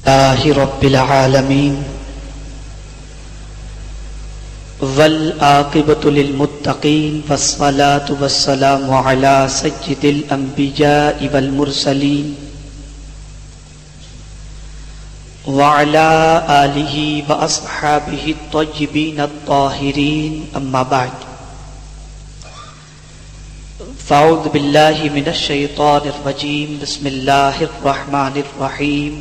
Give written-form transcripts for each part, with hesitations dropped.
لله رب العالمين والعاقبة للمتقين والصلاة والسلام على سيد الأنبياء والمرسلين وعلى آله وأصحابه الطيبين الطاهرين أما بعد فأعوذ بالله من الشيطان الرجيم بسم الله الرحمن الرحيم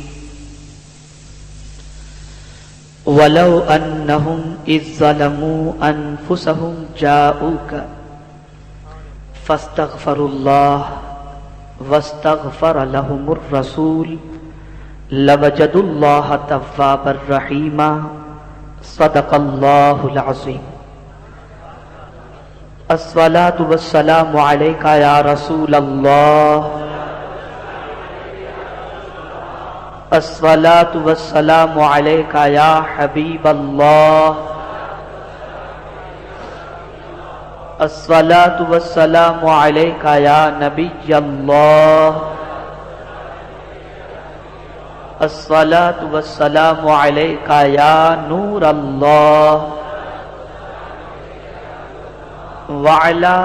ولو أنهم إذ ظلموا أنفسهم جاءوك فاستغفروا الله واستغفر لهم الرسول لوجدوا الله توابا رحيما صدق الله العظيم. الصلاة والسلام عليك يا رسول الله الصلاة والسلام عليك يا حبيب الله الصلاة والسلام عليك يا نبي الله الصلاة والسلام عليك يا نور الله وعلى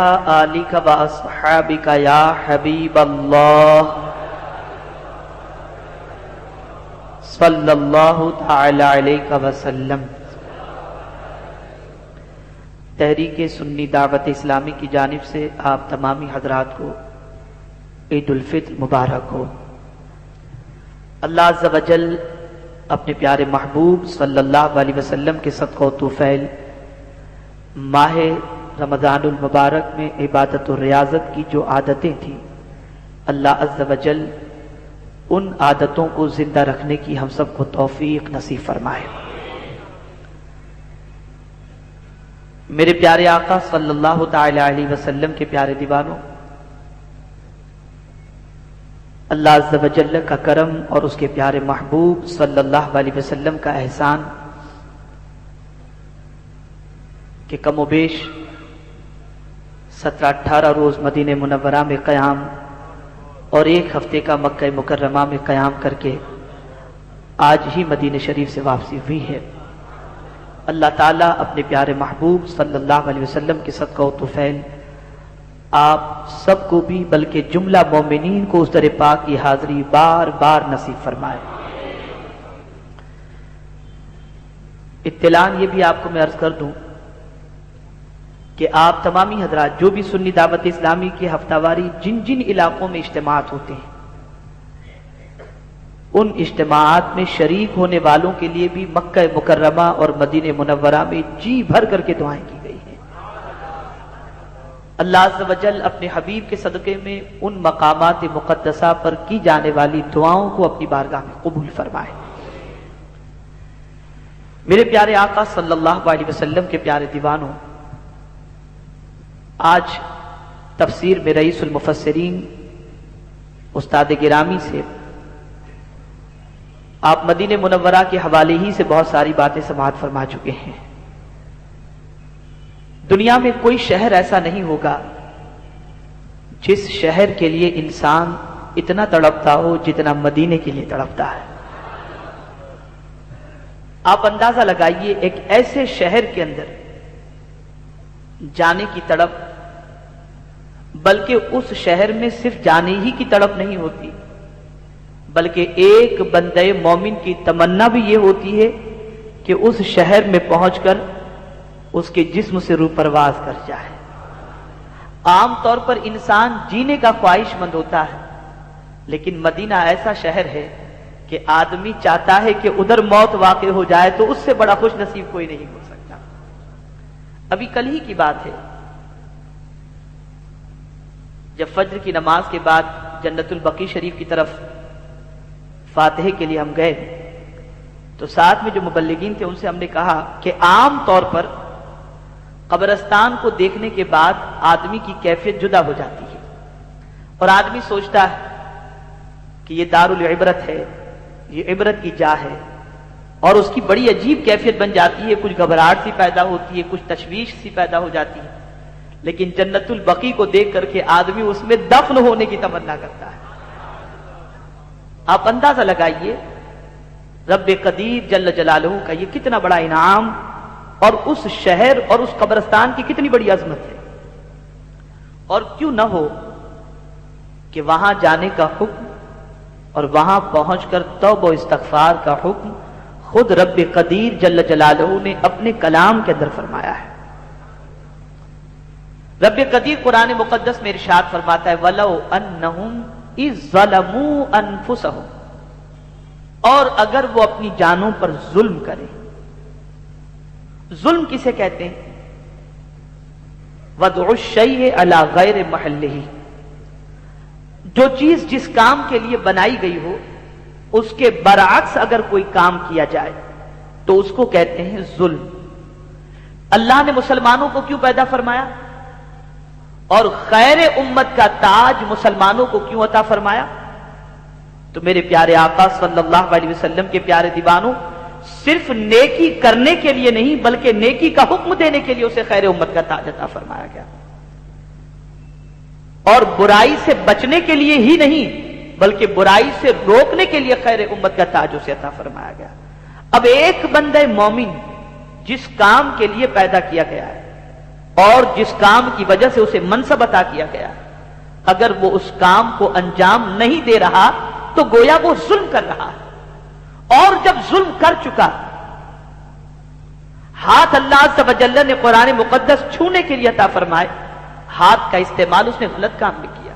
آلك وأصحابك يا حبيب الله صلی اللہ تعالی علیہ وسلم. تحریک سنی دعوت اسلامی کی جانب سے آپ تمامی حضرات کو عید الفطر مبارک ہو. اللہ عز و جل اپنے پیارے محبوب صلی اللہ علیہ وسلم کے صدقہ و طفیل ماہ رمضان المبارک میں عبادت و ریاضت کی جو عادتیں تھیں، اللہ عز و جل ان عادتوں کو زندہ رکھنے کی ہم سب کو توفیق نصیب فرمائے. میرے پیارے آقا صلی اللہ تعالی علیہ وسلم کے پیارے دیوانوں، اللہ عز و جل کا کرم اور اس کے پیارے محبوب صلی اللہ علیہ وسلم کا احسان کہ کم و بیش 17-18 روز مدینہ منورہ میں قیام اور 1 ہفتے کا مکہ مکرمہ میں قیام کر کے آج ہی مدینہ شریف سے واپسی ہوئی ہے. اللہ تعالیٰ اپنے پیارے محبوب صلی اللہ علیہ وسلم کے صدقہ و طفیل آپ سب کو بھی بلکہ جملہ مومنین کو اس در پاک کی حاضری بار بار نصیب فرمائے. اطلاع یہ بھی آپ کو میں عرض کر دوں کہ آپ تمامی حضرات جو بھی سنی دعوت اسلامی کے ہفتہ واری جن جن علاقوں میں اجتماعات ہوتے ہیں، ان اجتماعات میں شریک ہونے والوں کے لیے بھی مکہ مکرمہ اور مدینہ منورہ میں جی بھر کر کے دعائیں کی گئی ہیں. اللہ عز و جل اپنے حبیب کے صدقے میں ان مقامات مقدسہ پر کی جانے والی دعاؤں کو اپنی بارگاہ میں قبول فرمائے. میرے پیارے آقا صلی اللہ علیہ وسلم کے پیارے دیوانوں، آج تفسیر میں رئیس المفسرین استاد گرامی سے آپ مدینہ منورہ کے حوالے ہی سے بہت ساری باتیں سماعت فرما چکے ہیں. دنیا میں کوئی شہر ایسا نہیں ہوگا جس شہر کے لیے انسان اتنا تڑپتا ہو جتنا مدینے کے لیے تڑپتا ہے. آپ اندازہ لگائیے ایک ایسے شہر کے اندر جانے کی تڑپ، بلکہ اس شہر میں صرف جانے ہی کی تڑپ نہیں ہوتی، بلکہ ایک بندے مومن کی تمنا بھی یہ ہوتی ہے کہ اس شہر میں پہنچ کر اس کے جسم سے روح پرواز کر جائے. عام طور پر انسان جینے کا خواہش مند ہوتا ہے، لیکن مدینہ ایسا شہر ہے کہ آدمی چاہتا ہے کہ ادھر موت واقع ہو جائے تو اس سے بڑا خوش نصیب کوئی نہیں ہو سکتا. ابھی کل ہی کی بات ہے، جب فجر کی نماز کے بعد جنت البقیع شریف کی طرف فاتحے کے لیے ہم گئے تو ساتھ میں جو مبلغین تھے ان سے ہم نے کہا کہ عام طور پر قبرستان کو دیکھنے کے بعد آدمی کی کیفیت جدا ہو جاتی ہے اور آدمی سوچتا ہے کہ یہ دار العبرت ہے، یہ عبرت کی جا ہے، اور اس کی بڑی عجیب کیفیت بن جاتی ہے. کچھ گھبراہٹ سی پیدا ہوتی ہے، کچھ تشویش سی پیدا ہو جاتی ہے. لیکن جنت البقیع کو دیکھ کر کے آدمی اس میں دفن ہونے کی تمنا کرتا ہے. آپ اندازہ لگائیے رب قدیر جل جلالہ کا یہ کتنا بڑا انعام اور اس شہر اور اس قبرستان کی کتنی بڑی عظمت ہے. اور کیوں نہ ہو کہ وہاں جانے کا حکم اور وہاں پہنچ کر توبہ و استغفار کا حکم خود رب قدیر جل جلالہ نے اپنے کلام کے اندر فرمایا ہے. رب قدیر قرآن مقدس میں ارشاد فرماتا ہے وَلَوْ أَنَّهُمْ إِذْ ظَلَمُوا أَنفُسَهُمْ، اور اگر وہ اپنی جانوں پر ظلم کریں. ظلم کسے کہتے ہیں؟ وَضْعُ الشَّيْءِ عَلَى غَيْرِ مَحَلِّهِ، جو چیز جس کام کے لیے بنائی گئی ہو اس کے برعکس اگر کوئی کام کیا جائے تو اس کو کہتے ہیں ظلم. اللہ نے مسلمانوں کو کیوں پیدا فرمایا اور خیر امت کا تاج مسلمانوں کو کیوں عطا فرمایا؟ تو میرے پیارے آقا صلی اللہ علیہ وسلم کے پیارے دیوانوں، صرف نیکی کرنے کے لیے نہیں بلکہ نیکی کا حکم دینے کے لیے اسے خیر امت کا تاج عطا فرمایا گیا، اور برائی سے بچنے کے لیے ہی نہیں بلکہ برائی سے روکنے کے لیے خیر امت کا تاج اسے عطا فرمایا گیا. اب ایک بندہ مومن جس کام کے لیے پیدا کیا گیا ہے اور جس کام کی وجہ سے اسے منصب عطا کیا گیا، اگر وہ اس کام کو انجام نہیں دے رہا تو گویا وہ ظلم کر رہا ہے. اور جب ظلم کر چکا، ہاتھ اللہ عز و جل نے قرآن مقدس چھونے کے لیے عطا فرمائے، ہاتھ کا استعمال اس نے غلط کام میں کیا.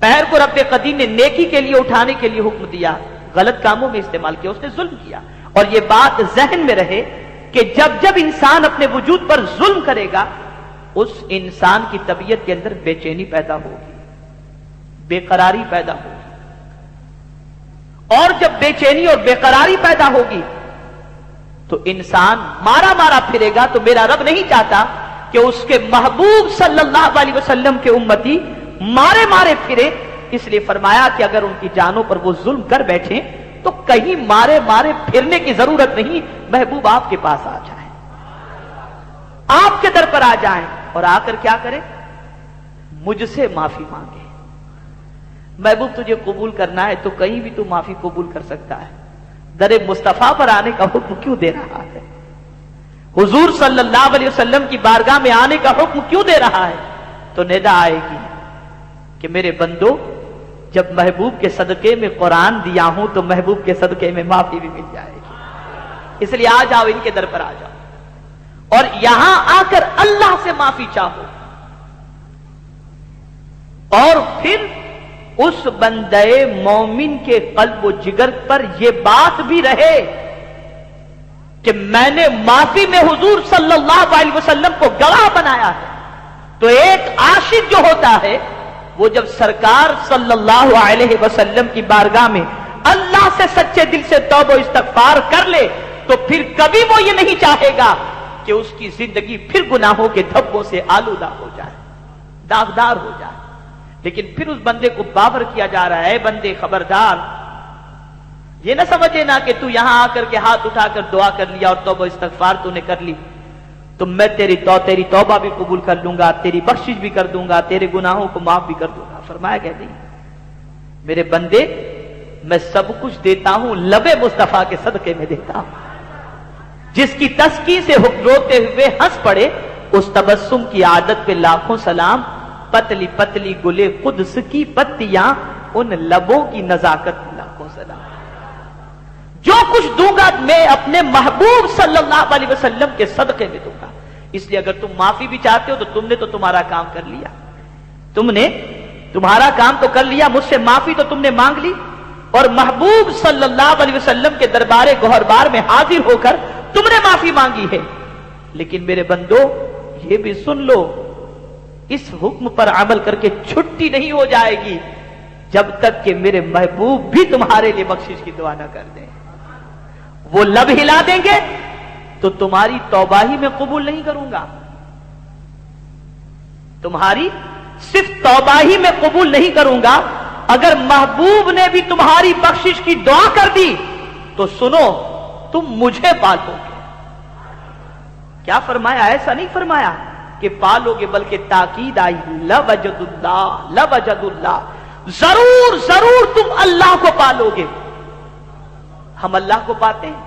پیر کو رب قدیر نے نیکی کے لیے اٹھانے کے لیے حکم دیا، غلط کاموں میں استعمال کیا، اس نے ظلم کیا. اور یہ بات ذہن میں رہے کہ جب جب انسان اپنے وجود پر ظلم کرے گا اس انسان کی طبیعت کے اندر بے چینی پیدا ہوگی، بے قراری پیدا ہوگی. اور جب بے چینی اور بے قراری پیدا ہوگی تو انسان مارا مارا پھرے گا. تو میرا رب نہیں چاہتا کہ اس کے محبوب صلی اللہ علیہ وسلم کے امتی مارے مارے پھرے، اس لیے فرمایا کہ اگر ان کی جانوں پر وہ ظلم کر بیٹھیں تو کہیں مارے مارے پھرنے کی ضرورت نہیں، محبوب آپ کے پاس آ جائیں، آپ کے در پر آ جائیں اور آ کر کیا کریں؟ مجھ سے معافی مانگے. محبوب تجھے قبول کرنا ہے تو کہیں بھی تو معافی قبول کر سکتا ہے، در مصطفیٰ پر آنے کا حکم کیوں دے رہا ہے؟ حضور صلی اللہ علیہ وسلم کی بارگاہ میں آنے کا حکم کیوں دے رہا ہے؟ تو ندا آئے گی کہ میرے بندو جب محبوب کے صدقے میں قرآن دیا ہوں تو محبوب کے صدقے میں معافی بھی مل جائے گی. اس لیے آ جاؤ، ان کے در پر آ جاؤ اور یہاں آ کر اللہ سے معافی چاہو. اور پھر اس بندے مومن کے قلب و جگر پر یہ بات بھی رہے کہ میں نے معافی میں حضور صلی اللہ علیہ وسلم کو گواہ بنایا ہے. تو ایک عاشق جو ہوتا ہے وہ جب سرکار صلی اللہ علیہ وسلم کی بارگاہ میں اللہ سے سچے دل سے توبہ و استغفار کر لے تو پھر کبھی وہ یہ نہیں چاہے گا کہ اس کی زندگی پھر گناہوں کے دھبوں سے آلودہ ہو جائے، داغدار ہو جائے. لیکن پھر اس بندے کو باور کیا جا رہا ہے، بندے خبردار، یہ نہ سمجھے نا کہ تو یہاں آ کر کے ہاتھ اٹھا کر دعا کر لیا اور توبہ استغفار تو نے کر لی تو میں تیری توبہ بھی قبول کر لوں گا، تیری بخشش بھی کر دوں گا، تیرے گناہوں کو معاف بھی کر دوں گا. فرمایا کہ نہیں میرے بندے، میں سب کچھ دیتا ہوں، لب مصطفیٰ کے صدقے میں دیتا ہوں. جس کی تسکی سے روتے ہوئے ہنس پڑے اس تبسم کی عادت پہ لاکھوں سلام. پتلی پتلی گلے قدس کی پتیاں ان لبوں کی نزاکت لاکھوں سلام. جو کچھ دوں گا میں اپنے محبوب صلی اللہ علیہ وسلم کے صدقے میں دوں گا. اس لیے اگر تم معافی بھی چاہتے ہو تو تم نے تو تمہارا کام کر لیا، تم نے تمہارا کام تو کر لیا، مجھ سے معافی تو تم نے مانگ لی اور محبوب صلی اللہ علیہ وسلم کے دربار گوہربار میں حاضر ہو کر تم نے معافی مانگی ہے. لیکن میرے بندو یہ بھی سن لو، اس حکم پر عمل کر کے چھٹی نہیں ہو جائے گی جب تک کہ میرے محبوب بھی تمہارے لیے بخشش کی دعا نہ کر دیں. وہ لب ہلا دیں گے تو تمہاری توبہ ہی میں قبول نہیں کروں گا، تمہاری صرف توبہ ہی میں قبول نہیں کروں گا. اگر محبوب نے بھی تمہاری بخشش کی دعا کر دی تو سنو تم مجھے پالو گے. کیا فرمایا؟ ایسا نہیں فرمایا کہ پالو گے بلکہ تاکید آئی لوجد اللہ، لوجد اللہ، ضرور ضرور تم اللہ کو پالو گے. ہم اللہ کو پاتے ہیں،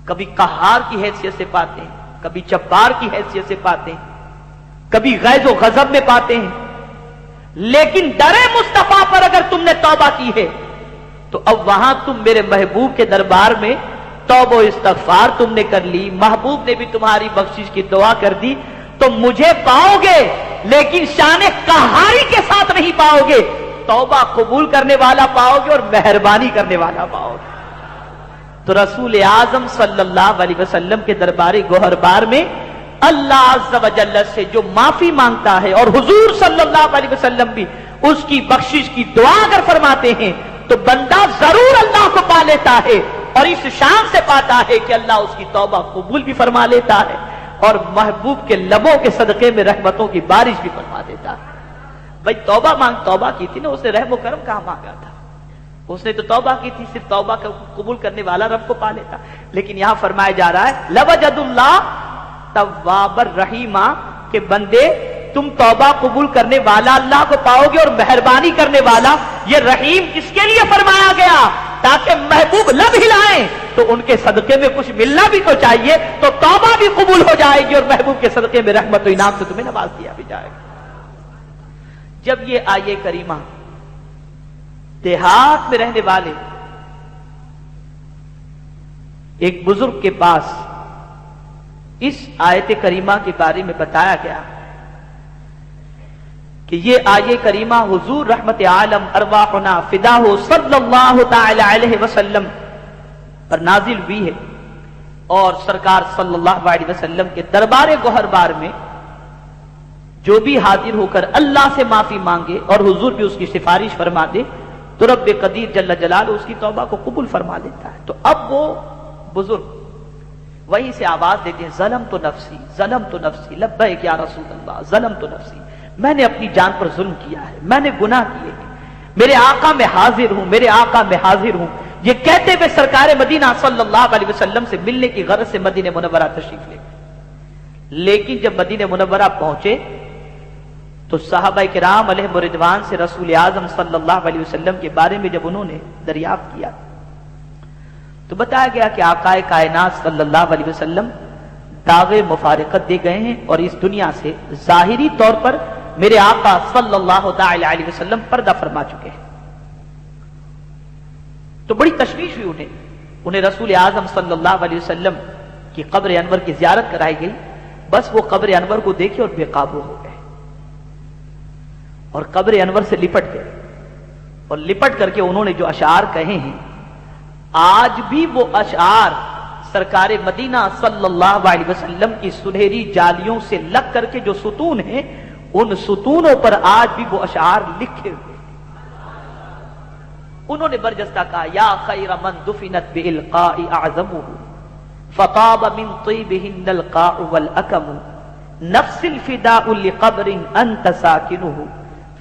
کبھی قہار کی حیثیت سے پاتے ہیں، کبھی جبار کی حیثیت سے پاتے ہیں، کبھی غیظ و غضب میں پاتے ہیں، لیکن درے مصطفیٰ پر اگر تم نے توبہ کی ہے تو اب وہاں تم میرے محبوب کے دربار میں توبہ و استغفار تم نے کر لی، محبوب نے بھی تمہاری بخشش کی دعا کر دی، تو مجھے پاؤ گے لیکن شان قہاری کے ساتھ نہیں پاؤ گے، توبہ قبول کرنے والا پاؤ گے اور مہربانی کرنے والا پاؤ گے۔ تو رسول اعظم صلی اللہ علیہ وسلم کے دربار گوہر بار میں اللہ عز و جل سے جو معافی مانگتا ہے، اور حضور صلی اللہ علیہ وسلم بھی اس کی بخشش کی دعا اگر فرماتے ہیں تو بندہ ضرور اللہ کو پا لیتا ہے، اور اس شان سے پاتا ہے کہ اللہ اس کی توبہ قبول بھی فرما لیتا ہے اور محبوب کے لبوں کے صدقے میں رحمتوں کی بارش بھی فرما دیتا ہے۔ بھائی توبہ کی تھی نا، اس نے رحم و کرم کہاں مانگا تھا؟ اس نے تو توبہ کی تھی، صرف توبہ کا قبول کرنے والا رب کو پا لیتا۔ لیکن یہاں فرمایا جا رہا ہے لوجد اللہ تواب الرحیمہ، کہ بندے تم توبہ قبول کرنے والا اللہ کو پاؤ گے اور مہربانی کرنے والا۔ یہ رحیم کس کے لیے فرمایا گیا؟ تاکہ محبوب لب ہلائیں تو ان کے صدقے میں کچھ ملنا بھی تو چاہیے، تو توبہ بھی قبول ہو جائے گی اور محبوب کے صدقے میں رحمت و انعام سے تمہیں نواز دیا بھی جائے گا۔ جب یہ آیے کریمہ دیہات میں رہنے والے ایک بزرگ کے پاس اس آیت کریمہ کے بارے میں بتایا گیا کہ یہ آیت کریمہ حضور رحمت عالم ارواحنا فداہ صلی اللہ تعالی علیہ وسلم پر نازل ہوئی ہے، اور سرکار صلی اللہ علیہ وسلم کے دربار گوہر بار میں جو بھی حاضر ہو کر اللہ سے معافی مانگے اور حضور بھی اس کی سفارش فرما دے تو رب قدیر جل جلالہ اس کی توبہ کو قبول فرما دیتا ہے۔ تو اب وہ بزرگ وہیں سے آواز دیتے ہیں ظلمت نفسی لبیک یا رسول اللہ، ظلمت نفسی، میں نے اپنی جان پر ظلم کیا ہے، میں نے گناہ کیے ہیں، میرے آقا میں حاضر ہوں، میرے آقا میں حاضر ہوں۔ یہ کہتے ہوئے سرکار مدینہ صلی اللہ علیہ وسلم سے ملنے کی غرض سے مدینہ منورہ تشریف لے گئے، لیکن جب مدینہ منورہ پہنچے تو صحابہ کرام علیہ رضوان سے رسول اعظم صلی اللہ علیہ وسلم کے بارے میں جب انہوں نے دریافت کیا تو بتایا گیا کہ آقا کائنات صلی اللہ علیہ وسلم داغ مفارقت دے گئے ہیں اور اس دنیا سے ظاہری طور پر میرے آقا صلی اللہ تعالی علیہ وسلم پردہ فرما چکے ہیں۔ تو بڑی تشویش ہوئی انہیں رسول اعظم صلی اللہ علیہ وسلم کی قبر انور کی زیارت کرائی گئی، بس وہ قبر انور کو دیکھے اور بے قابو ہو گئے اور قبر انور سے لپٹ گئے، اور لپٹ کر کے انہوں نے جو اشعار کہے ہیں آج بھی وہ اشعار سرکار مدینہ صلی اللہ علیہ وسلم کی سنہری جالیوں سے لگ کر کے جو ستون ہیں ان ستونوں پر آج بھی وہ اشعار لکھے ہوئے۔ انہوں نے برجستہ کہا یا خیر من دفنت بالقاء اعظمه فطاب من طيبهن القاع والاكم نفس الفداء لقبر انت ساكنه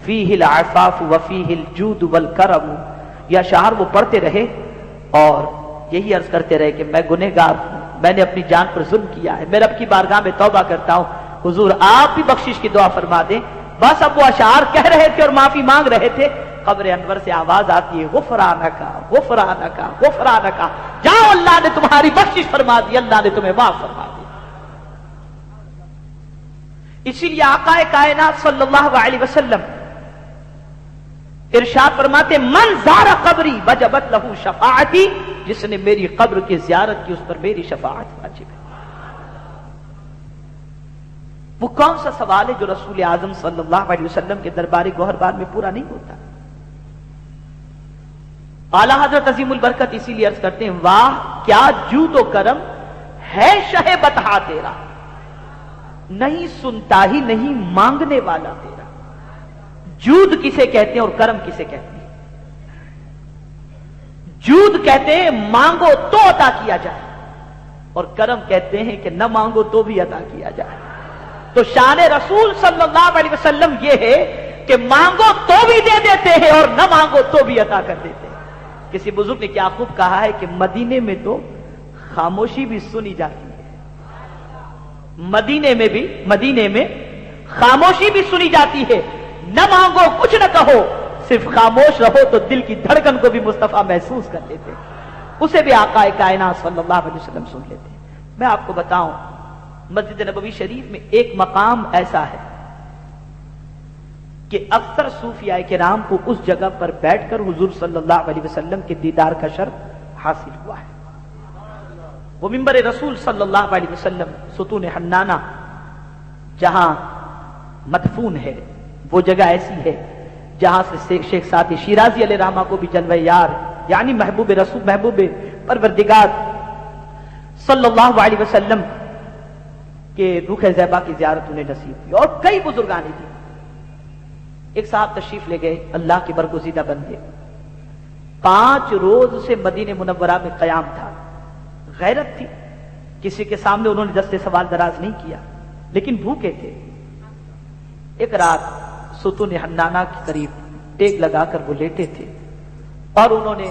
فيه العفاف وفيه الجود والكرم۔ یہ اشعار وہ پڑھتے رہے اور یہی عرض کرتے رہے کہ میں گنہگار ہوں، میں نے اپنی جان پر ظلم کیا ہے، میں رب کی بارگاہ میں توبہ کرتا ہوں، حضور آپ بھی بخشش کی دعا فرما دیں۔ بس اب وہ اشعار کہہ رہے تھے اور معافی مانگ رہے تھے، قبر انور سے آواز آتی ہے غفرانکا غفرانکا غفرانکا، جاؤ اللہ نے تمہاری بخشش فرما دی، اللہ نے تمہیں معاف فرما دی۔ اسی لیے آقا کائنات صلی اللہ علیہ وسلم ارشاد فرماتے من زار قبری وجبت لہ شفاعتی، جس نے میری قبر کی زیارت کی اس پر میری شفاعت واجب ہے۔ وہ کون سا سوال ہے جو رسول اعظم صلی اللہ علیہ وسلم کے دربار گوہر بار میں پورا نہیں ہوتا؟ اعلیٰ حضرت عظیم البرکت اسی لیے عرض کرتے ہیں واہ کیا جود و کرم ہے شہ بتہا تیرا، نہیں سنتا ہی نہیں مانگنے والا تیرا۔ جود کسے کہتے ہیں اور کرم کسے کہتے ہیں؟ جود کہتے ہیں مانگو تو عطا کیا جائے، اور کرم کہتے ہیں کہ نہ مانگو تو بھی عطا کیا جائے۔ تو شان رسول صلی اللہ علیہ وسلم یہ ہے کہ مانگو تو بھی دے دیتے ہیں اور نہ مانگو تو بھی عطا کر دیتے ہیں۔ کسی بزرگ نے کیا خوب کہا ہے کہ مدینے میں تو خاموشی بھی سنی جاتی ہے، مدینے میں خاموشی بھی سنی جاتی ہے، نہ مانگو کچھ نہ کہو صرف خاموش رہو تو دل کی دھڑکن کو بھی مصطفیٰ محسوس کر لیتے۔ اسے بھی آقا کائنات صلی اللہ علیہ وسلم سن لیتے ہیں۔ میں آپ کو بتاؤں، مسجد نبوی شریف میں ایک مقام ایسا ہے کہ اکثر صوفیاء کرام کو اس جگہ پر بیٹھ کر حضور صلی اللہ علیہ وسلم کے دیدار کا شرف حاصل ہوا ہے۔ وہ منبر رسول صلی اللہ علیہ وسلم ستون حنانہ جہاں مدفون ہے، وہ جگہ ایسی ہے جہاں سے شیخ سعدی شیرازی علیہ رحمہ کو بھی جلوہ یار یعنی محبوب رسول، محبوب پروردگار صلی اللہ علیہ وسلم کے رخ زیبا کی زیارت انہیں نصیب ہوئی، اور کئی بزرگانی تھی۔ ایک صاحب تشریف لے گئے، اللہ کے برگزیدہ بندے، 5 روز سے مدینہ منورہ میں قیام تھا، غیرت تھی، کسی کے سامنے انہوں نے دست سوال دراز نہیں کیا، لیکن بھوکے تھے۔ ایک رات ستون حنانہ کے قریب ٹیک لگا کر وہ لیٹے تھے، اور انہوں نے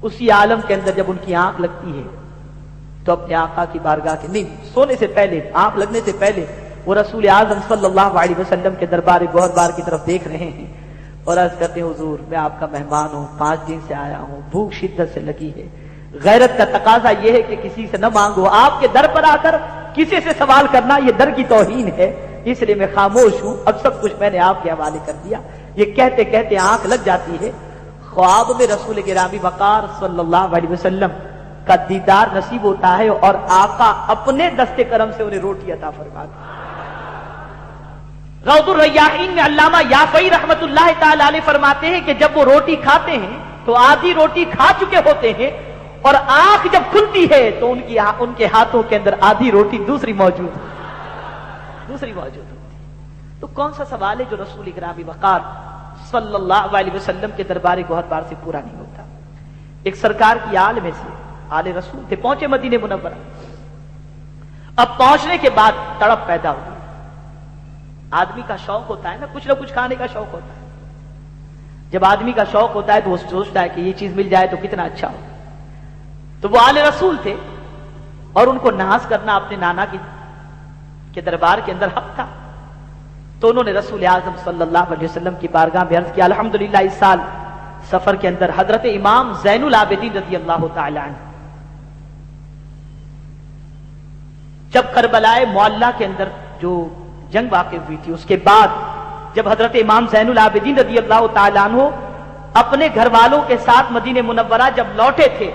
اسی عالم کے اندر جب ان کی آنکھ لگتی ہے تو اپنے آقا کی بارگاہ کے نہیں، سونے سے پہلے، آنکھ لگنے سے پہلے وہ رسول اعظم صلی اللہ علیہ وسلم کے دربار گوہر بار کی طرف دیکھ رہے ہیں اور عرض کرتے ہیں حضور میں آپ کا مہمان ہوں، 5 دن سے آیا ہوں، بھوک شدت سے لگی ہے، غیرت کا تقاضا یہ ہے کہ کسی سے نہ مانگو، آپ کے در پر آ کر کسی سے سوال کرنا یہ در کی توہین ہے، اس لیے میں خاموش ہوں، اب سب کچھ میں نے آپ کے حوالے کر دیا۔ یہ کہتے کہتے آنکھ لگ جاتی ہے، خواب میں رسول گرامی وقار صلی اللہ علیہ وسلم کا دیدار نصیب ہوتا ہے، اور آقا اپنے دست کرم سے انہیں روٹی عطا فرماتے ہیں۔ روض الریاحین میں علامہ یافعی رحمت اللہ تعالی علیہ فرماتے ہیں کہ جب وہ روٹی کھاتے ہیں تو آدھی روٹی کھا چکے ہوتے ہیں، اور آنکھ جب کھلتی ہے تو ان کے ہاتھوں کے اندر آدھی روٹی دوسری موجود ہوتی۔ تو کون سا سوال ہے جو رسول گرامی وقار صلی اللہ علیہ وسلم کے دربار گوہر بار سے پورا نہیں ہوتا؟ ایک سرکار کی آل میں سے آل رسول تھے، پہنچے مدینہ منورہ، اب پہنچنے کے بعد تڑپ پیدا ہوئی۔ آدمی کا شوق ہوتا ہے نا، کچھ نہ کچھ کھانے کا شوق ہوتا ہے، جب آدمی کا شوق ہوتا ہے تو وہ سوچتا ہے کہ یہ چیز مل جائے تو کتنا اچھا ہو۔ تو وہ آل رسول تھے، اور ان کو ناز کرنا اپنے نانا کے دربار کے اندر حق تھا، تو انہوں نے رسول اعظم صلی اللہ علیہ وسلم کی بارگاہ میں عرض کیا۔ الحمدللہ اس سال سفر کے اندر حضرت امام زین العابدین رضی اللہ تعالی عنہ جب کربلائے معلیٰ کے اندر جو جنگ واقع ہوئی تھی، اس کے بعد جب حضرت امام زین العابدین رضی اللہ تعالی عنہ اپنے گھر والوں کے ساتھ مدینہ منورہ جب لوٹے تھے،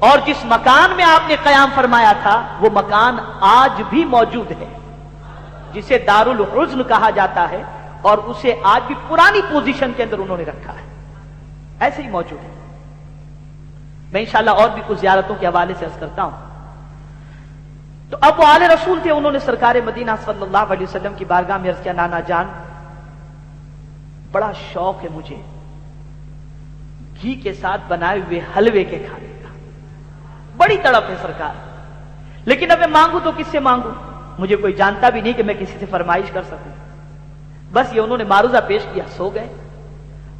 اور جس مکان میں آپ نے قیام فرمایا تھا وہ مکان آج بھی موجود ہے، جسے دار الحزن کہا جاتا ہے، اور اسے آج بھی پرانی پوزیشن کے اندر انہوں نے رکھا ہے، ایسے ہی موجود ہے۔ میں انشاءاللہ اور بھی کچھ زیارتوں کے حوالے سے عرض کرتا ہوں۔ تو اب وہ آل رسول تھے، انہوں نے سرکار مدینہ صلی اللہ علیہ وسلم کی بارگاہ میں عرض کیا، نانا جان بڑا شوق ہے مجھے گھی کے ساتھ بنائے ہوئے حلوے کے کھانے کا، بڑی تڑپ ہے سرکار، لیکن اب میں مانگوں تو کس سے مانگوں؟ مجھے کوئی جانتا بھی نہیں کہ میں کسی سے فرمائش کر سکوں۔ بس یہ انہوں نے معروضہ پیش کیا، سو گئے۔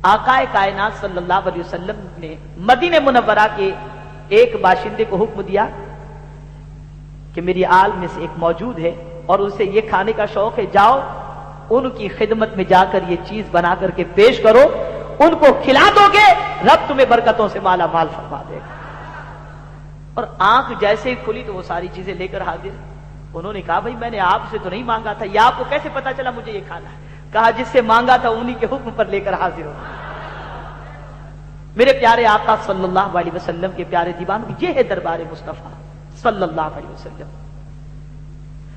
آقا کائنات صلی اللہ علیہ وسلم نے مدینہ منورہ کے ایک باشندے کو حکم دیا کہ میری آل میں سے ایک موجود ہے اور اسے یہ کھانے کا شوق ہے، جاؤ ان کی خدمت میں جا کر یہ چیز بنا کر کے پیش کرو، ان کو کھلا دو گے، رب تمہیں برکتوں سے مالا مال فرما دے گا۔ اور آنکھ جیسے ہی کھلی تو وہ ساری چیزیں لے کر حاضر۔ انہوں نے کہا بھائی میں نے آپ سے تو نہیں مانگا تھا، یہ آپ کو کیسے پتا چلا مجھے یہ کھانا ہے؟ کہا جس سے مانگا تھا انہی کے حکم پر لے کر حاضر ہو۔ میرے پیارے آقا صلی اللہ علیہ وسلم کے پیارے دیوانوں، یہ ہے دربار مصطفیٰ صلی اللہ علیہ وسلم۔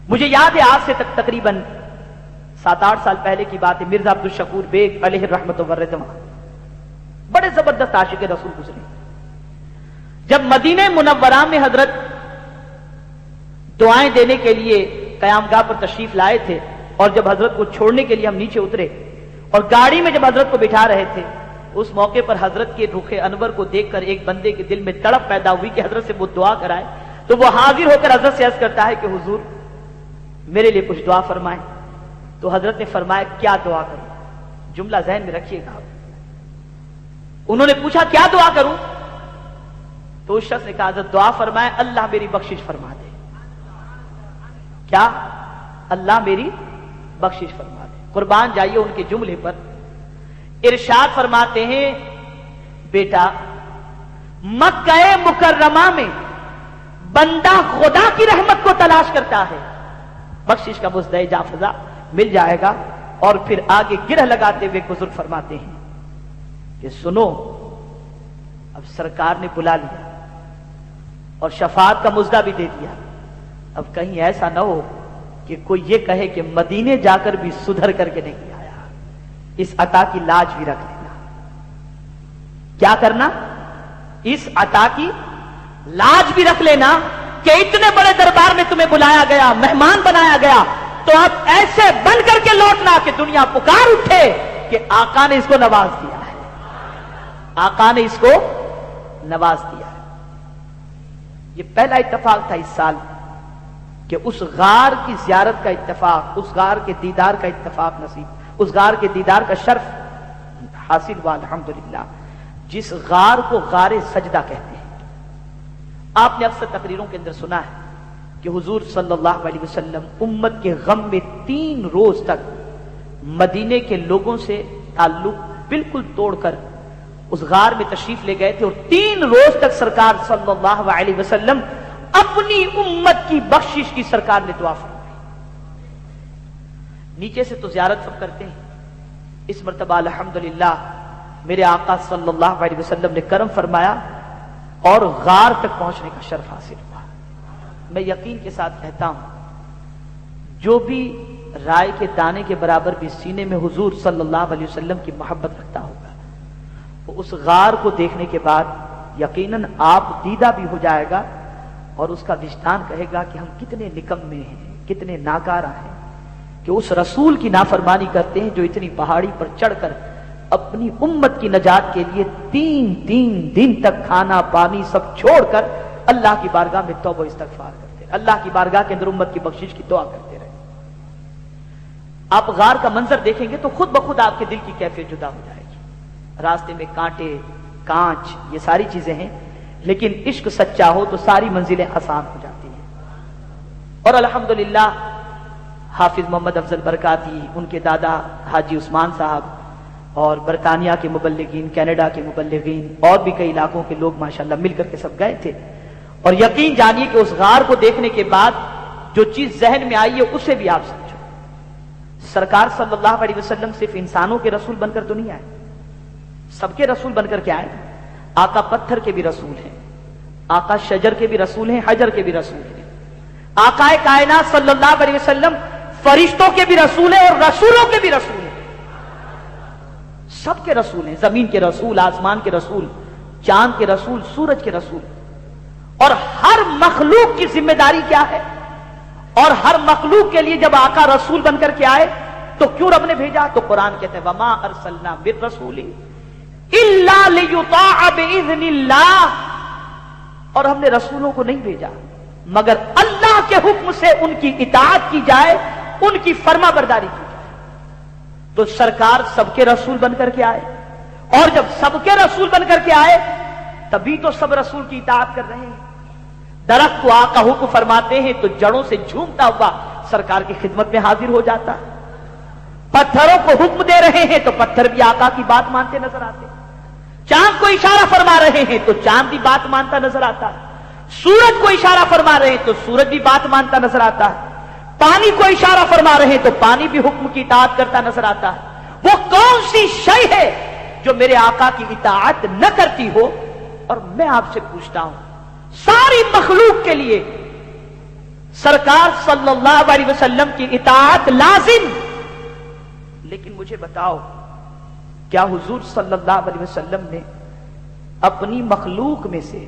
مجھے یاد ہے آج سے تقریباً 7-8 سال پہلے کی بات ہے، مرزا عبد الشکور بیگ علیہ رحمت و رضوان بڑے زبردست عاشق رسول گزرے۔ جب مدینہ منورہ میں حضرت دعائیں دینے کے لیے قیام گاہ پر تشریف لائے تھے، اور جب حضرت کو چھوڑنے کے لیے ہم نیچے اترے اور گاڑی میں جب حضرت کو بٹھا رہے تھے، اس موقع پر حضرت کے رخ انور کو دیکھ کر ایک بندے کے دل میں تڑپ پیدا ہوئی کہ حضرت سے وہ دعا کرائے، تو وہ حاضر ہو کر حضرت سے عرض کرتا ہے کہ حضور میرے لیے کچھ دعا فرمائیں۔ تو حضرت نے فرمایا کیا دعا کروں؟ جملہ ذہن میں رکھیے گا۔ انہوں نے پوچھا کیا دعا کروں؟ تو اس شخص نے کہا حضرت دعا فرمائے اللہ میری بخشش فرما دے۔ کیا؟ اللہ میری بخشش فرما دے۔ قربان جائیے ان کے جملے پر۔ ارشاد فرماتے ہیں بیٹا مکہ مکرمہ میں بندہ خدا کی رحمت کو تلاش کرتا ہے، بخشش کا مزدہ جاں فضا مل جائے گا. اور پھر آگے گرہ لگاتے ہوئے بزرگ فرماتے ہیں کہ سنو، اب سرکار نے بلا لیا اور شفاعت کا مزدہ بھی دے دیا. اب کہیں ایسا نہ ہو کہ کوئی یہ کہے کہ مدینے جا کر بھی سدھر کر کے نہیں آیا. اس عطا کی لاج بھی رکھ لینا. کیا کرنا؟ اس عطا کی لاج بھی رکھ لینا کہ اتنے بڑے دربار میں تمہیں بلایا گیا، مہمان بنایا گیا، تو اب ایسے بن کر کے لوٹنا کہ دنیا پکار اٹھے کہ آقا نے اس کو نواز دیا ہے، آقا نے اس کو نواز دیا ہے. یہ پہلا اتفاق تھا اس سال کہ اس غار کی زیارت کا اتفاق، اس غار کے دیدار کا اتفاق نصیب، اس غار کے دیدار کا شرف حاصل ہوا الحمدللہ، جس غار کو غار سجدہ کہتے ہیں. آپ نے اکثر تقریروں کے اندر سنا ہے کہ حضور صلی اللہ علیہ وسلم امت کے غم میں 3 روز تک مدینے کے لوگوں سے تعلق بالکل توڑ کر اس غار میں تشریف لے گئے تھے، اور 3 روز تک سرکار صلی اللہ علیہ وسلم اپنی امت کی بخشش کی سرکار نے دعا فرمائی. نیچے سے تو زیارت سب کرتے ہیں، اس مرتبہ الحمدللہ میرے آقا صلی اللہ علیہ وسلم نے کرم فرمایا اور غار تک پہنچنے کا شرف حاصل ہوا. میں یقین کے ساتھ کہتا ہوں جو بھی رائے کے دانے کے برابر بھی سینے میں حضور صلی اللہ علیہ وسلم کی محبت رکھتا ہوگا، وہ اس غار کو دیکھنے کے بعد یقیناً آپ دیدہ بھی ہو جائے گا اور اس کا وجدان کہے گا کہ ہم کتنے نکمے ہیں، کتنے ناکارہ ہیں کہ اس رسول کی نافرمانی کرتے ہیں جو اتنی پہاڑی پر چڑھ کر اپنی امت کی نجات کے لیے 3 دن تک کھانا پانی سب چھوڑ کر اللہ کی بارگاہ میں توبہ استغفار کرتے رہے، اللہ کی بارگاہ کے اندر امت کی بخشش کی دعا کرتے رہے. آپ غار کا منظر دیکھیں گے تو خود بخود آپ کے دل کی کیفیت جدا ہو جائے گی. راستے میں کانٹے، کانچ، یہ ساری چیزیں ہیں، لیکن عشق سچا ہو تو ساری منزلیں آسان ہو جاتی ہیں. اور الحمدللہ حافظ محمد افضل برکاتی، ان کے دادا حاجی عثمان صاحب، اور برطانیہ کے مبلغین، کینیڈا کے مبلغین، اور بھی کئی علاقوں کے لوگ ماشاءاللہ مل کر کے سب گئے تھے. اور یقین جانیے کہ اس غار کو دیکھنے کے بعد جو چیز ذہن میں آئی ہے اسے بھی آپ سمجھو. سرکار صلی اللہ علیہ وسلم صرف انسانوں کے رسول بن کر تو نہیں آئے، سب کے رسول بن کر کے آئے. آقا پتھر کے بھی رسول ہیں، آقا شجر کے بھی رسول ہیں، حجر کے بھی رسول ہیں. آقا کائنات صلی اللہ علیہ وسلم فرشتوں کے بھی رسول ہیں اور رسولوں کے بھی رسول ہیں. سب کے رسول ہیں، زمین کے رسول، آسمان کے رسول، چاند کے رسول، سورج کے رسول. اور ہر مخلوق کی ذمہ داری کیا ہے؟ اور ہر مخلوق کے لیے جب آقا رسول بن کر کے آئے تو کیوں رب نے بھیجا؟ تو قرآن کہتے ہیں وما ارسلنا بالرسول الا لیطاع باذن اللہ. اور ہم نے رسولوں کو نہیں بھیجا مگر اللہ کے حکم سے ان کی اطاعت کی جائے، ان کی فرما برداری کی جائے. تو سرکار سب کے رسول بن کر کے آئے، اور جب سب کے رسول بن کر کے آئے تبھی تو سب رسول کی اطاعت کر رہے ہیں. درخت کو آقا حکم فرماتے ہیں تو جڑوں سے جھومتا ہوا سرکار کی خدمت میں حاضر ہو جاتا. پتھروں کو حکم دے رہے ہیں تو پتھر بھی آقا کی بات مانتے نظر آتے. چاند کو اشارہ فرما رہے ہیں تو چاند بھی بات مانتا نظر آتا. سورج کو اشارہ فرما رہے ہیں تو سورج بھی بات مانتا نظر آتا ہے. پانی کو اشارہ فرما رہے ہیں تو پانی بھی حکم کی اطاعت کرتا نظر آتا ہے. وہ کون سی شے ہے جو میرے آقا کی اطاعت نہ کرتی ہو؟ اور میں آپ سے پوچھتا ہوں ساری مخلوق کے لیے سرکار صلی اللہ علیہ وسلم کی اطاعت لازم، لیکن مجھے بتاؤ کیا حضور صلی اللہ علیہ وسلم نے اپنی مخلوق میں سے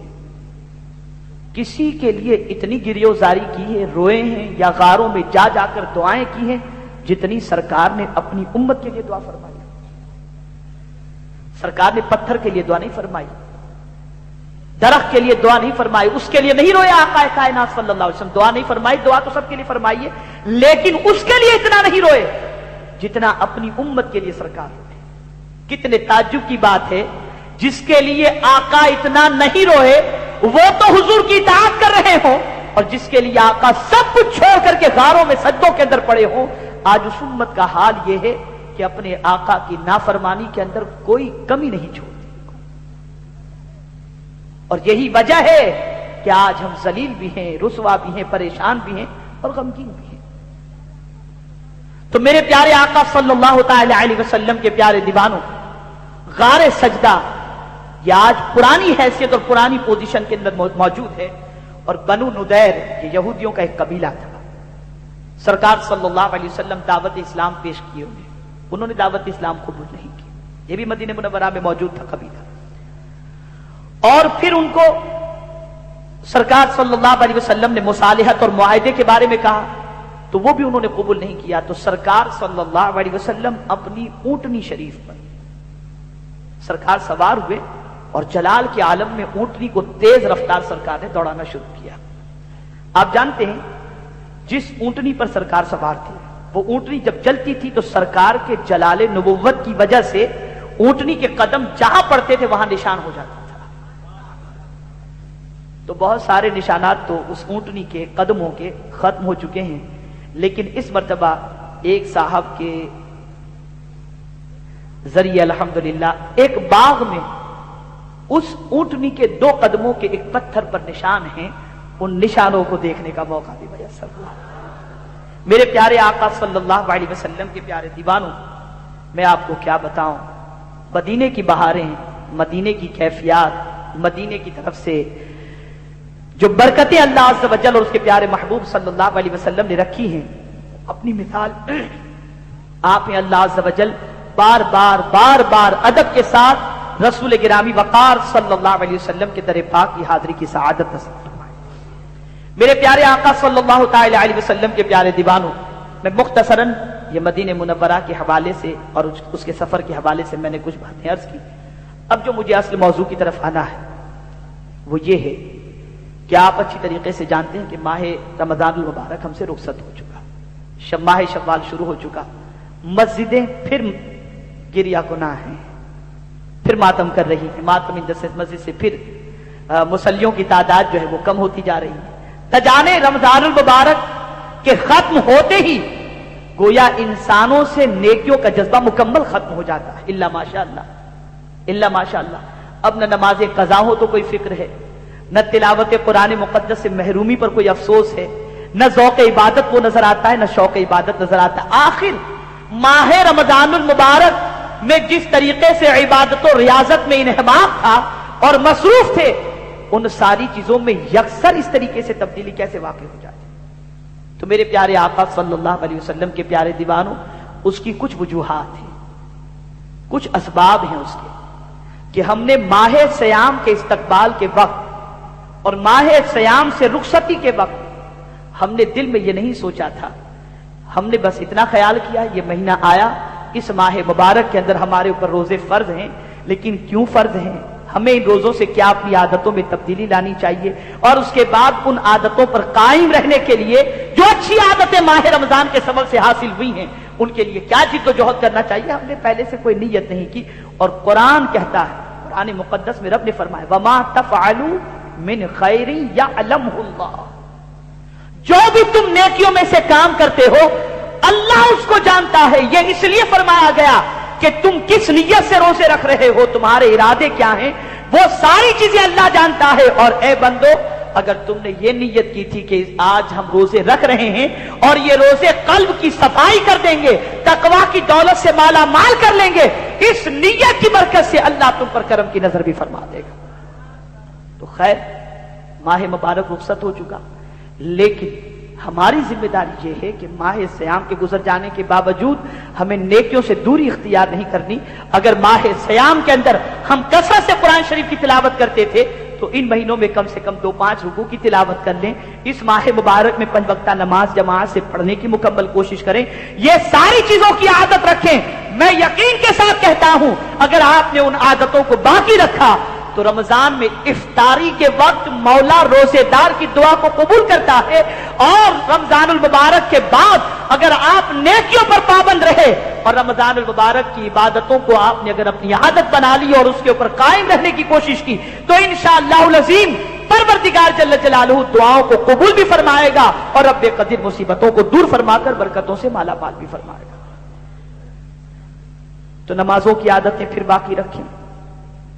کسی کے لیے اتنی گریوزاری کی ہے، روئے ہیں یا غاروں میں جا جا کر دعائیں کی ہیں جتنی سرکار نے اپنی امت کے لیے دعا فرمائی؟ سرکار نے پتھر کے لیے دعا نہیں فرمائی، درخت کے لیے دعا نہیں فرمائی، اس کے لیے نہیں رویا آقا کائنات صلی اللہ علیہ وسلم، دعا نہیں فرمائی. دعا تو سب کے لیے فرمائی ہے، لیکن اس کے لیے اتنا نہیں روئے جتنا اپنی امت کے لیے سرکار روئے. کتنے تعجب کی بات ہے، جس کے لیے آقا اتنا نہیں روئے وہ تو حضور کی اطاعت کر رہے ہوں، اور جس کے لیے آقا سب کچھ چھوڑ کر کے غاروں میں سجدوں کے اندر پڑے ہوں. آج اس امت کا حال یہ ہے کہ اپنے آقا کی نافرمانی کے اندر کوئی کمی نہیں چھوڑتی. اور یہی وجہ ہے کہ آج ہم ذلیل بھی ہیں، رسوا بھی ہیں، پریشان بھی ہیں اور غمگین بھی ہیں۔ تو میرے پیارے آقا صلی اللہ تعالی علیہ وسلم کے پیارے دیوانوں، غار سجدہ یہ آج پرانی حیثیت اور پرانی پوزیشن کے اندر موجود ہے، اور بنو نذیر یہ یہودیوں کا ایک قبیلہ تھا۔ سرکار صلی اللہ علیہ وسلم دعوت اسلام پیش کیے انہوں نے دعوت اسلام قبول نہیں کی، یہ بھی مدینہ منورہ میں موجود تھا قبیلہ، اور پھر ان کو سرکار صلی اللہ علیہ وسلم نے مصالحت اور معاہدے کے بارے میں کہا تو وہ بھی انہوں نے قبول نہیں کیا۔ تو سرکار صلی اللہ علیہ وسلم اپنی اونٹنی شریف پر سرکار سوار ہوئے اور جلال کے عالم میں اونٹنی کو تیز رفتار سرکار نے دوڑانا شروع کیا۔ آپ جانتے ہیں جس اونٹنی پر سرکار سوار تھے وہ اونٹنی جب چلتی تھی تو سرکار کے جلال نبوت کی وجہ سے اونٹنی کے قدم جہاں پڑتے تھے وہاں نشان ہو جاتا تھا۔ تو بہت سارے نشانات تو اس اونٹنی کے قدموں کے ختم ہو چکے ہیں، لیکن اس مرتبہ ایک صاحب کے ذریعے الحمدللہ ایک باغ میں اس اونٹنی کے 2 قدموں کے ایک پتھر پر نشان ہیں، ان نشانوں کو دیکھنے کا موقع بھی میسر ہوا۔ میرے پیارے آقا صلی اللہ علیہ وسلم کے پیارے دیوانوں، میں آپ کو کیا بتاؤں، مدینے کی بہاریں، مدینے کی کیفیات، مدینے کی طرف سے جو برکتیں اللہ عز و جل اور اس کے پیارے محبوب صلی اللہ علیہ وسلم نے رکھی ہیں، اپنی مثال آپ ہیں۔ اللہ عز و جل بار بار ادب کے ساتھ رسول گرامی وقار صلی اللہ علیہ وسلم کے در پاک کی حاضری کی سعادت نصیب فرمائے۔ میرے پیارے آقا صلی اللہ تعالی علیہ وسلم کے پیارے دیوانوں، میں مختصراً یہ مدینہ منورہ کے حوالے سے اور اس کے سفر کے حوالے سے میں نے کچھ باتیں عرض کی۔ اب جو مجھے اصل موضوع کی طرف آنا ہے وہ یہ ہے کہ آپ اچھی طریقے سے جانتے ہیں کہ ماہ رمضان المبارک ہم سے رخصت ہو چکا، ماہ شوال شروع ہو چکا، مسجدیں پھر گریہ گناہ ہیں، پھر ماتم کر رہی ہیں، ماتم مسجد سے پھر مصلیوں کی تعداد جو ہے وہ کم ہوتی جا رہی ہے۔ تجانے رمضان المبارک کے ختم ہوتے ہی گویا انسانوں سے نیکیوں کا جذبہ مکمل ختم ہو جاتا ہے، الا ماشاءاللہ، الا ماشاءاللہ۔ اب نہ نماز قضا ہو تو کوئی فکر ہے، نہ تلاوت قرآن مقدس سے محرومی پر کوئی افسوس ہے، نہ ذوق عبادت وہ نظر آتا ہے، نہ شوق عبادت نظر آتا ہے۔ آخر ماہ رمضان المبارک میں جس طریقے سے عبادت و ریاضت میں انہمام تھا اور مصروف تھے، ان ساری چیزوں میں یکسر اس طریقے سے تبدیلی کیسے واقع ہو جاتی؟ تو میرے پیارے آقا صلی اللہ علیہ وسلم کے پیارے دیوانوں، اس کی کچھ وجوہات ہیں، کچھ اسباب ہیں اس کے، کہ ہم نے ماہ سیام کے استقبال کے وقت اور ماہ سیام سے رخصتی کے وقت ہم نے دل میں یہ نہیں سوچا تھا، ہم نے بس اتنا خیال کیا یہ مہینہ آیا، اس ماہ مبارک کے اندر ہمارے اوپر روزے فرض ہیں، لیکن کیوں فرض ہیں، ہمیں ان روزوں سے کیا اپنی عادتوں میں تبدیلی لانی چاہیے، اور اس کے بعد ان عادتوں پر قائم رہنے کے لیے جو اچھی عادتیں ماہ رمضان کے سبب سے حاصل ہوئی ہیں ان کے لیے کیا جد و جہد کرنا چاہیے۔ ہم نے پہلے سے کوئی نیت نہیں کی، اور قرآن کہتا ہے، قرآن مقدس میں رب نے فرمایا وَمَا تَفْعَلُوا مِنْ خَيْرٍ يَعْلَمْهُ اللَّهُ، جو بھی تم نیکیوں میں سے کام کرتے ہو اللہ اس کو جانتا ہے۔ یہ اس لیے فرمایا گیا کہ تم کس نیت سے روزے رکھ رہے ہو، تمہارے ارادے کیا ہیں، وہ ساری چیزیں اللہ جانتا ہے۔ اور اے بندو، اگر تم نے یہ نیت کی تھی کہ آج ہم روزے رکھ رہے ہیں اور یہ روزے قلب کی صفائی کر دیں گے، تقویٰ کی دولت سے مالا مال کر لیں گے، اس نیت کی برکت سے اللہ تم پر کرم کی نظر بھی فرما دے گا۔ تو خیر، ماہ مبارک رخصت ہو چکا، لیکن ہماری ذمہ داری یہ ہے کہ ماہ سیام کے گزر جانے کے باوجود ہمیں نیکیوں سے دوری اختیار نہیں کرنی۔ اگر ماہ سیام کے اندر ہم کثرت سے قرآن شریف کی تلاوت کرتے تھے تو ان مہینوں میں کم سے کم 2-5 رکوع کی تلاوت کر لیں۔ اس ماہ مبارک میں 5 وقتہ نماز جماعت سے پڑھنے کی مکمل کوشش کریں، یہ ساری چیزوں کی عادت رکھیں۔ میں یقین کے ساتھ کہتا ہوں اگر آپ نے ان عادتوں کو باقی رکھا تو رمضان میں افطاری کے وقت مولا روزے دار کی دعا کو قبول کرتا ہے، اور رمضان المبارک کے بعد اگر آپ نیکیوں پر پابند رہے اور رمضان المبارک کی عبادتوں کو آپ نے اگر اپنی عادت بنا لی اور اس کے اوپر قائم رہنے کی کوشش کی تو انشاءاللہ العظیم پروردگار جل جلالہ دعاؤں کو قبول بھی فرمائے گا اور رب قدیر مصیبتوں کو دور فرما کر برکتوں سے مالا مال بھی فرمائے گا۔ تو نمازوں کی عادتیں پھر باقی رکھیں،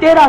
13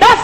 10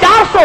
400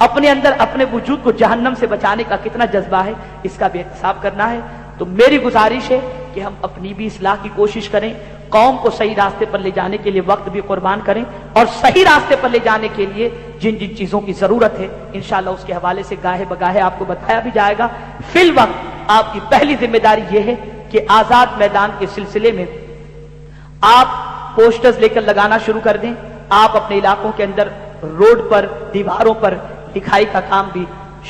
اپنے اندر اپنے وجود کو جہنم سے بچانے کا کتنا جذبہ ہے، اس کا بھی احتساب کرنا ہے۔ تو میری گزارش ہے کہ ہم اپنی بھی اصلاح کی کوشش کریں، قوم کو صحیح راستے پر لے جانے کے لیے وقت بھی قربان کریں، اور صحیح راستے پر لے جانے کے لیے جن جن چیزوں کی ضرورت ہے انشاءاللہ اس کے حوالے سے گاہے بگاہے آپ کو بتایا بھی جائے گا۔ فی الوقت آپ کی پہلی ذمہ داری یہ ہے کہ آزاد میدان کے سلسلے میں آپ پوسٹرز لے کر لگانا شروع کر دیں۔ آپ اپنے علاقوں کے اندر روڈ پر، دیواروں پر لکھائی کا کام بھی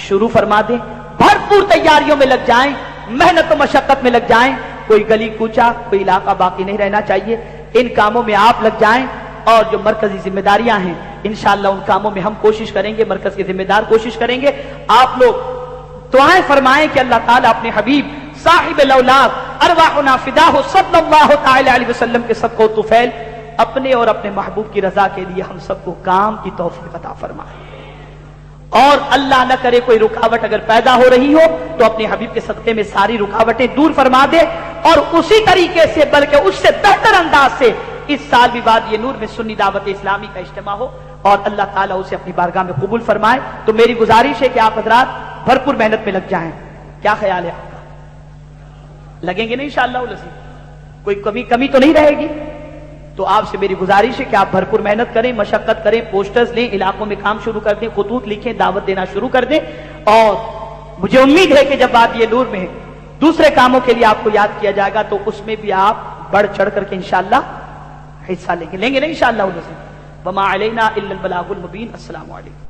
شروع فرما دیں۔ بھرپور تیاریوں میں لگ جائیں، محنت و مشقت میں لگ جائیں، کوئی گلی کوچا، کوئی علاقہ باقی نہیں رہنا چاہیے۔ ان کاموں میں آپ لگ جائیں، اور جو مرکزی ذمہ داریاں ہیں انشاءاللہ ان کاموں میں ہم کوشش کریں گے، مرکز کے ذمہ دار کوشش کریں گے۔ آپ لوگ دعائیں فرمائیں کہ اللہ تعالیٰ اپنے حبیب صاحب الاولاد ارواحنا فداہ صلی اللہ تعالی علیہ وسلم کے صدقہ و طفیل اپنے اور اپنے محبوب کی رضا کے لیے ہم سب کو کام کی توفیق عطا فرمائے، اور اللہ نہ کرے کوئی رکاوٹ اگر پیدا ہو رہی ہو تو اپنے حبیب کے صدقے میں ساری رکاوٹیں دور فرما دے، اور اسی طریقے سے بلکہ اس سے بہتر انداز سے اس سال بھی وادی نور میں سنی دعوت اسلامی کا اجتماع ہو اور اللہ تعالیٰ اسے اپنی بارگاہ میں قبول فرمائے۔ تو میری گزارش ہے کہ آپ حضرات بھرپور محنت میں لگ جائیں۔ کیا خیال ہے آپ کا؟ لگیں گے نا انشاءاللہ العزیز؟ کوئی کمی تو نہیں رہے گی؟ تو آپ سے میری گزارش ہے کہ آپ بھرپور محنت کریں، مشقت کریں، پوسٹرز لیں، علاقوں میں کام شروع کر دیں، خطوط لکھیں، دعوت دینا شروع کر دیں، اور مجھے امید ہے کہ جب وادی نور میں دوسرے کاموں کے لیے آپ کو یاد کیا جائے گا تو اس میں بھی آپ بڑھ چڑھ کر کے انشاءاللہ حصہ لیں گے نا انشاءاللہ العزیز۔ وما علینا الا البلاغ المبین۔ السلام علیکم۔